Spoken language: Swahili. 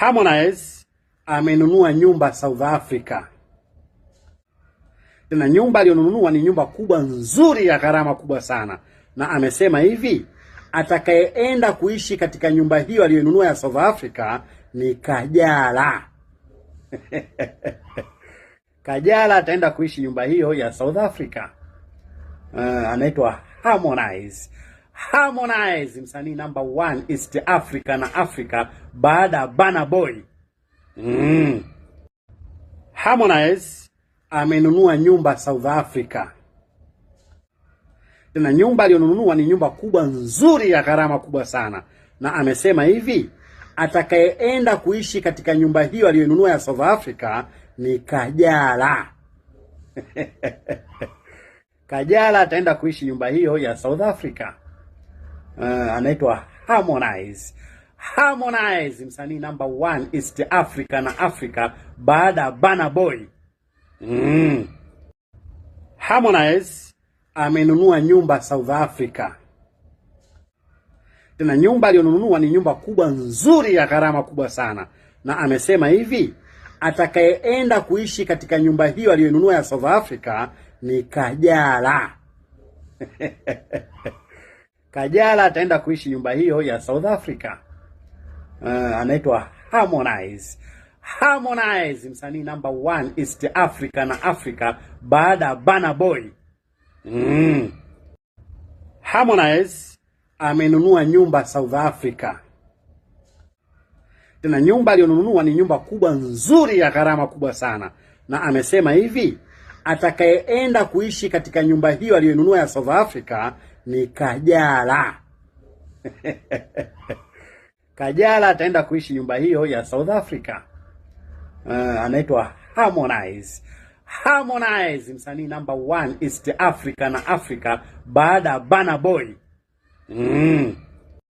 Harmonize amenunua nyumba South Africa. Tena nyumba aliyonunua ni nyumba kubwa nzuri ya gharama kubwa sana. Na amesema hivi, atakayeenda kuishi katika nyumba hiyo aliyonunua ya South Africa ni Kajala. Kajala ataenda kuishi nyumba hiyo ya South Africa. Anaitwa Harmonize. Harmonize msanii number 1 East Africa na Africa baada ya Burna Boy. Harmonize amenunua nyumba South Africa. Tena nyumba aliyonunua ni nyumba kubwa nzuri ya gharama kubwa sana. Na amesema hivi, atakayeenda kuishi katika nyumba hiyo aliyonunua ya South Africa ni Kajala. Kajala ataenda kuishi nyumba hiyo ya South Africa. Anaitwa Harmonize. Harmonize msanii number 1 East Africa na Africa baada ya Burna Boy. Harmonize amenunua nyumba South Africa. Tena nyumba aliyonunua ni nyumba kubwa nzuri ya gharama kubwa sana. Na amesema hivi, atakayeenda kuishi katika nyumba hiyo aliyonunua ya South Africa ni Kajala. Kajala ataenda kuishi nyumba hiyo ya South Africa. Anaitwa Harmonize. Harmonize msanii number 1 East Africa na Africa baada ya Burna Boy. Harmonize amenunua nyumba South Africa. Tena nyumba aliyonunua ni nyumba kubwa nzuri ya gharama kubwa sana. Na amesema hivi, atakayeenda kuishi katika nyumba hiyo aliyonunua ya South Africa ni Kajala. Kajala ataenda kuishi nyumba hiyo ya South Africa. Anaitwa Harmonize. Harmonize msanii number 1 East Africa na Africa baada ya Burna Boy.